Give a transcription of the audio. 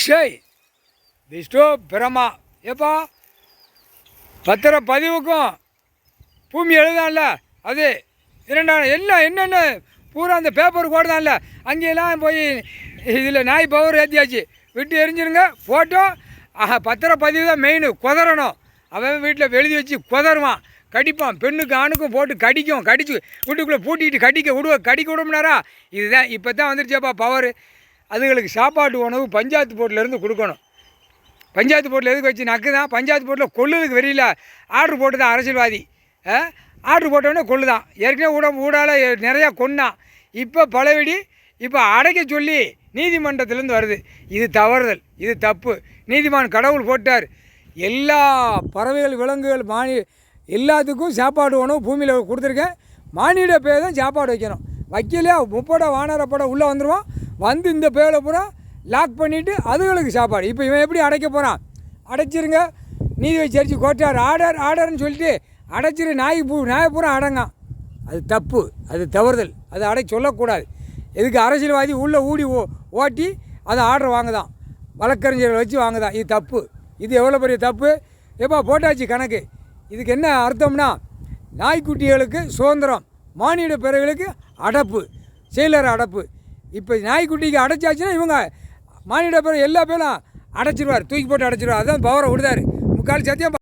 ஷேய் விஷ்ணு பிரமா ஏப்பா பத்திரப்பதிவுக்கும் பூமி எழுதான்ல அது என்னென்ன பூரா அந்த பேப்பர் கோடுதான்ல அங்கேயெல்லாம் போய் இதில் நாய் பவர் ஏற்றியாச்சு விட்டு எரிஞ்சிருங்க ஃபோட்டோ பத்திரப்பதிவு தான் மெயின் குதறணும். அவன் வீட்டில் எழுதி வச்சு குதறுவான், கடிப்பான், பெண்ணுக்கு ஆணுக்கும் போட்டு கடிச்சு வீட்டுக்குள்ளே பூட்டிக்கிட்டு கடிக்க விடும்னாரா. இதுதான் இப்போ தான் வந்துருச்சேப்பா பவர். அதுங்களுக்கு சாப்பாட்டு உணவு பஞ்சாயத்து போர்ட்டிலேருந்து கொடுக்கணும். பஞ்சாயத்து போர்ட்டில் எதுக்கு வச்சு நக்கு தான் பஞ்சாயத்து போர்ட்டில் கொல்லுறதுக்கு வெறியில் ஆர்டர் போட்டு தான் அரசியல்வாதி. ஆர்டர் போட்டோடனே கொல்லுதான். ஏற்கனவே ஊடால் நிறையா கொன்னான். இப்போ பலவெடி இப்போ அடைக்க சொல்லி நீதிமன்றத்திலேருந்து வருது. இது தவறுதல், இது தப்பு. நீதிமான் கடவுள் போட்டார். எல்லா பறவைகள் விலங்குகள் எல்லாத்துக்கும் சாப்பாடு உணவு பூமியில் கொடுத்துருக்கேன். மானிட பேர் தான் சாப்பாடு வைக்கணும். வைக்கலையா முப்படை வானரப்படை உள்ளே வந்துடுவான். வந்து இந்த பேரை பூரா லாக் பண்ணிவிட்டு அதுகளுக்கு சாப்பாடு. இப்போ இவன் எப்படி அடைக்க போகிறான்? அடைச்சிருங்க, நீதி வச்சு கோட்டார் ஆர்டர்னு சொல்லிட்டு அடைச்சிரு. நாய் பூரா அடங்கான். அது தப்பு, அது தவறுதல். அது சொல்லக்கூடாது. எதுக்கு அரசியல்வாதி உள்ளே ஓட்டி அதை ஆர்டர் வாங்குதான், வழக்கறிஞர்களை வச்சு வாங்குதான். இது தப்பு. இது எவ்வளோ பெரிய தப்பு எப்பா போட்டாச்சு கணக்கு. இதுக்கு என்ன அர்த்தம்னா, நாய்க்குட்டிகளுக்கு சுதந்திரம், மானிட பிறகுகளுக்கு அடப்பு, செயலர் அடப்பு. இப்போ நாய்க்குட்டிக்கு அடைச்சாச்சுன்னா இவங்க மானிட பிறகு எல்லா பேரும் அடைச்சிடுவார், தூக்கி போட்டு அடைச்சிடுவார். அதுதான் பவரை விடுதார். முக்கால் சத்தியம்.